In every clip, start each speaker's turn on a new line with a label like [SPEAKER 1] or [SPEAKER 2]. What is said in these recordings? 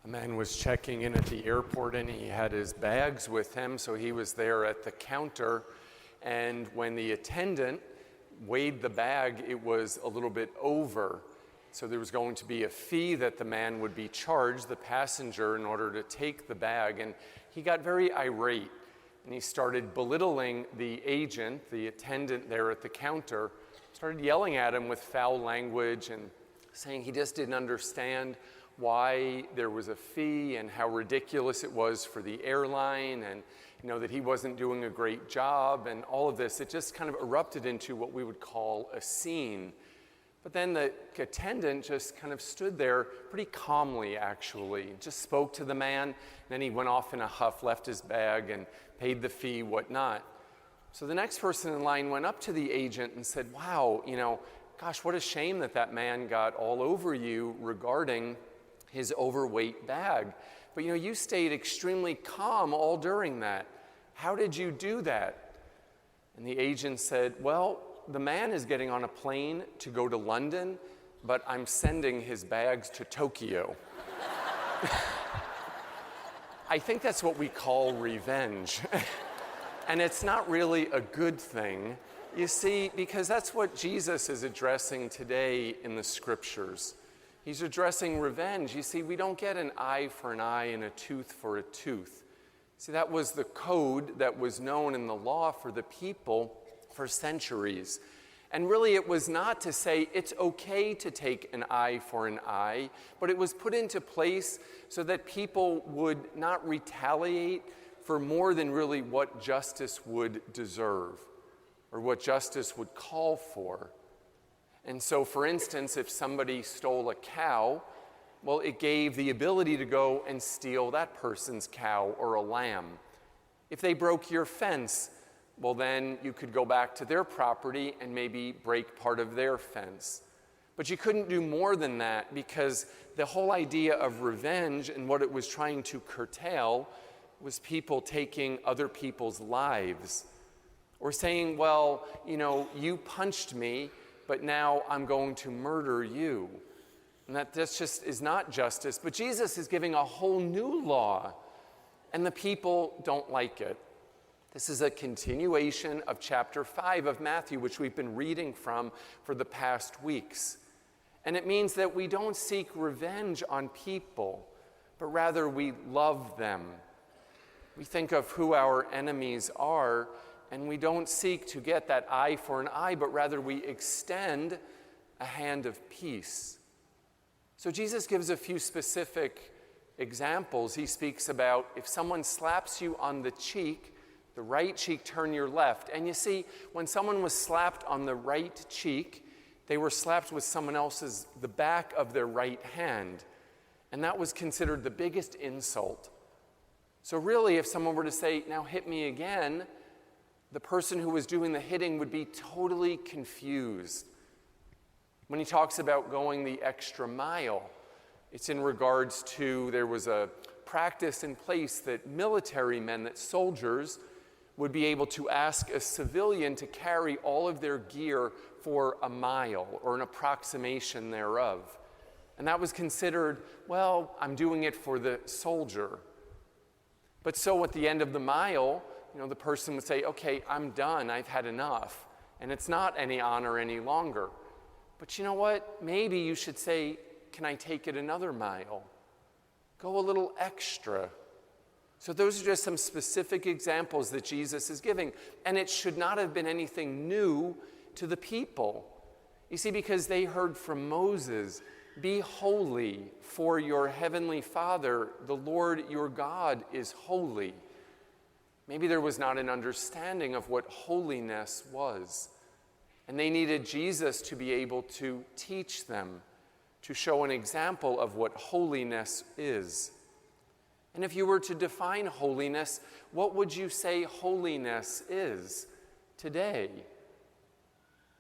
[SPEAKER 1] man was checking in at the airport and he had his bags with him, so he was there at the counter. And when the attendant weighed the bag, it was a little bit over. So there was going to be a fee that the man would be charged, the passenger, in order to take the bag. And he got very irate and he started belittling the agent, the attendant there at the counter, started yelling at him with foul language and saying he just didn't understand why there was a fee and how ridiculous it was for the airline, and that he wasn't doing a great job and all of this. It just kind of erupted into what we would call a scene. But then the attendant just kind of stood there pretty calmly, actually, just spoke to the man. Then he went off in a huff, left his bag and paid the fee, whatnot. So the next person in line went up to the agent and said, wow, gosh, what a shame that man got all over you regarding his overweight bag. But you stayed extremely calm all during that. How did you do that? And the agent said, well, the man is getting on a plane to go to London, but I'm sending his bags to Tokyo. I think that's what we call revenge. And it's not really a good thing, you see, because that's what Jesus is addressing today in the scriptures. He's addressing revenge. You see, we don't get an eye for an eye and a tooth for a tooth. See, that was the code that was known in the law for the people for centuries. And really, it was not to say it's okay to take an eye for an eye, but it was put into place so that people would not retaliate for more than really what justice would deserve or what justice would call for. And so, for instance, if somebody stole a cow, well, it gave the ability to go and steal that person's cow or a lamb. If they broke your fence, well, then you could go back to their property and maybe break part of their fence. But you couldn't do more than that, because the whole idea of revenge and what it was trying to curtail was people taking other people's lives or saying, well, you punched me, but now I'm going to murder you. And that just is not justice. But Jesus is giving a whole new law, and the people don't like it. This is a continuation of chapter 5 of Matthew, which we've been reading from for the past weeks. And it means that we don't seek revenge on people, but rather we love them. We think of who our enemies are, and we don't seek to get that eye for an eye, but rather we extend a hand of peace. So Jesus gives a few specific examples. He speaks about if someone slaps you on the cheek, the right cheek, turn your left. And you see, when someone was slapped on the right cheek, they were slapped with someone else's, the back of their right hand. And that was considered the biggest insult. So really, if someone were to say, now hit me again, the person who was doing the hitting would be totally confused. When he talks about going the extra mile, it's in regards to, there was a practice in place that military men, that soldiers, would be able to ask a civilian to carry all of their gear for a mile or an approximation thereof. And that was considered, well, I'm doing it for the soldier. But so at the end of the mile, the person would say, okay, I'm done, I've had enough. And it's not any honor any longer. But you know what? Maybe you should say, can I take it another mile? Go a little extra. So those are just some specific examples that Jesus is giving. And it should not have been anything new to the people. You see, because they heard from Moses, be holy, for your heavenly Father, the Lord your God, is holy. Maybe there was not an understanding of what holiness was. And they needed Jesus to be able to teach them, to show an example of what holiness is. And if you were to define holiness, what would you say holiness is today?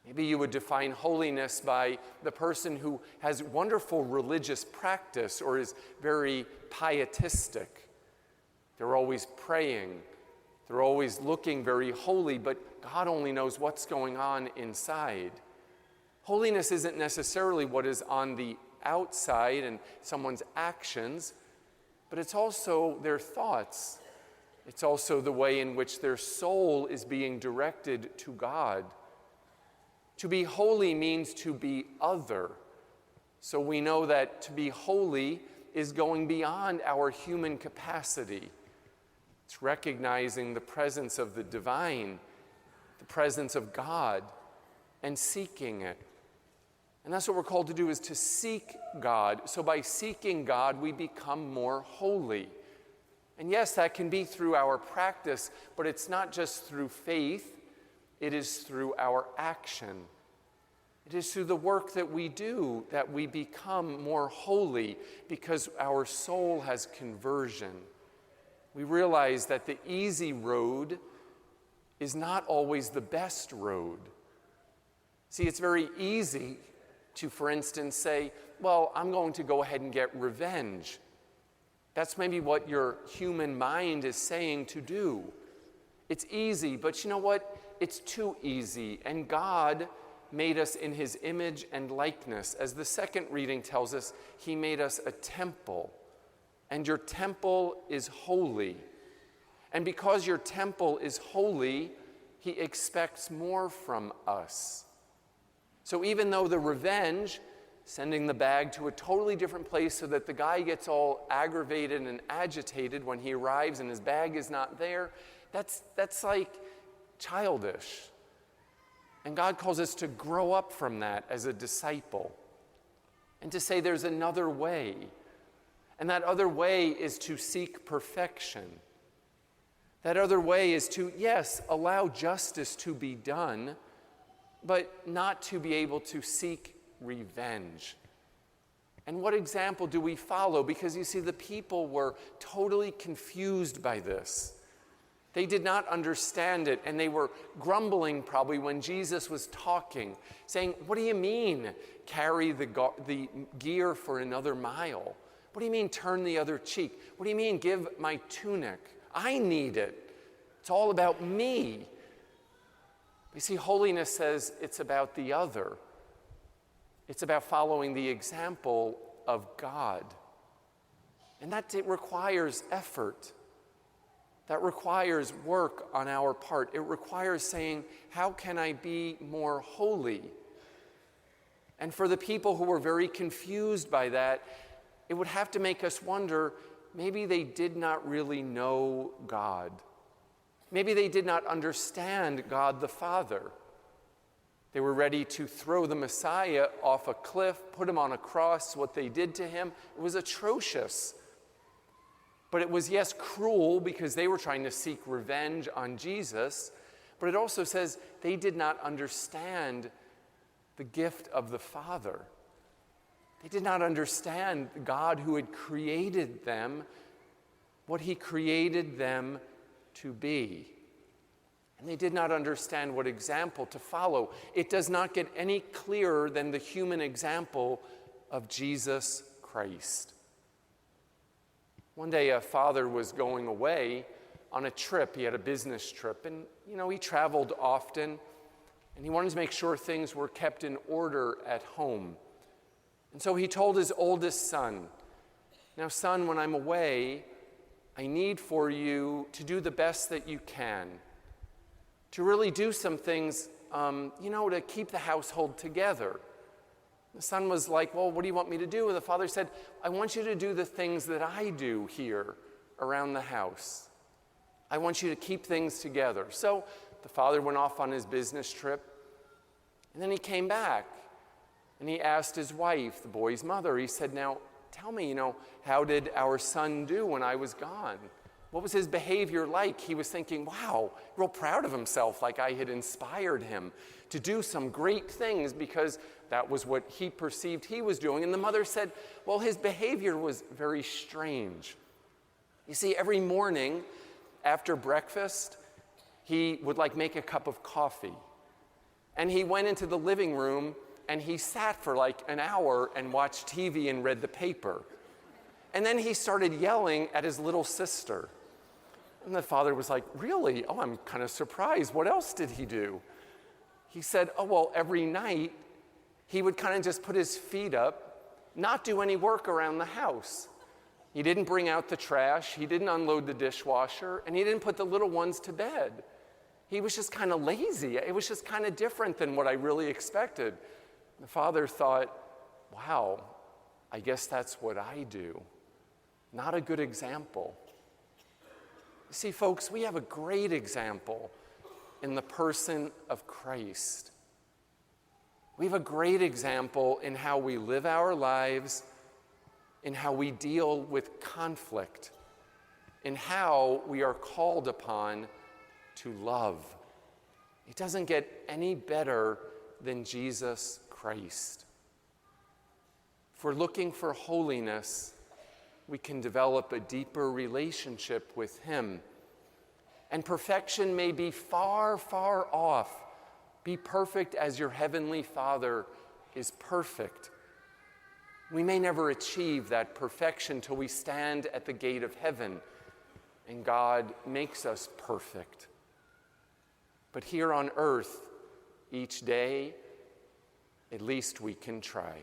[SPEAKER 1] Maybe you would define holiness by the person who has wonderful religious practice or is very pietistic. They're always praying. They're always looking very holy, but God only knows what's going on inside. Holiness isn't necessarily what is on the outside and someone's actions, but it's also their thoughts. It's also the way in which their soul is being directed to God. To be holy means to be other. So we know that to be holy is going beyond our human capacity. It's recognizing the presence of the divine, the presence of God, and seeking it. And that's what we're called to do, is to seek God. So by seeking God, we become more holy. And yes, that can be through our practice, but it's not just through faith, it is through our action. It is through the work that we do that we become more holy, because our soul has conversion. We realize that the easy road is not always the best road. See, it's very easy to, for instance, say, well, I'm going to go ahead and get revenge. That's maybe what your human mind is saying to do. It's easy, but you know what? It's too easy. And God made us in his image and likeness. As the second reading tells us, he made us a temple. And your temple is holy. And because your temple is holy, he expects more from us. So even though the revenge, sending the bag to a totally different place so that the guy gets all aggravated and agitated when he arrives and his bag is not there, that's like childish. And God calls us to grow up from that as a disciple and to say there's another way. And that other way is to seek perfection. That other way is to, yes, allow justice to be done, but not to be able to seek revenge. And what example do we follow? Because you see, the people were totally confused by this. They did not understand it, and they were grumbling probably when Jesus was talking, saying, what do you mean, carry the gear for another mile? What do you mean, turn the other cheek? What do you mean, give my tunic? I need it. It's all about me. You see, holiness says it's about the other. It's about following the example of God. And that it requires effort. That requires work on our part. It requires saying, how can I be more holy? And for the people who were very confused by that, it would have to make us wonder, maybe they did not really know God. Maybe they did not understand God the Father. They were ready to throw the Messiah off a cliff, put him on a cross. What they did to him, it was atrocious. But it was, yes, cruel, because they were trying to seek revenge on Jesus. But it also says they did not understand the gift of the Father. They did not understand God who had created them, what he created them to be. And they did not understand what example to follow. It does not get any clearer than the human example of Jesus Christ. One day a father was going away on a trip. He had a business trip, and he traveled often, and he wanted to make sure things were kept in order at home. And so he told his oldest son, now son, when I'm away, I need for you to do the best that you can, to really do some things, to keep the household together. The son was like, well, what do you want me to do? And the father said, I want you to do the things that I do here around the house. I want you to keep things together. So the father went off on his business trip, and then he came back, and he asked his wife, the boy's mother, he said, now, tell me, how did our son do when I was gone? What was his behavior like? He was thinking, wow, real proud of himself, like I had inspired him to do some great things because that was what he perceived he was doing. And the mother said, well, his behavior was very strange. You see, every morning after breakfast, he would make a cup of coffee. And he went into the living room and he sat for an hour and watched TV and read the paper. And then he started yelling at his little sister. And the father was like, really? Oh, I'm kind of surprised. What else did he do? He said, oh, well, every night he would kind of just put his feet up, not do any work around the house. He didn't bring out the trash, he didn't unload the dishwasher, and he didn't put the little ones to bed. He was just kind of lazy. It was just kind of different than what I really expected. The father thought, wow, I guess that's what I do. Not a good example. You see, folks, we have a great example in the person of Christ. We have a great example in how we live our lives, in how we deal with conflict, in how we are called upon to love. It doesn't get any better than Jesus Christ. If we're looking for holiness, we can develop a deeper relationship with Him. And perfection may be far, far off. Be perfect as your heavenly Father is perfect. We may never achieve that perfection till we stand at the gate of heaven and God makes us perfect. But here on earth, each day, at least we can try.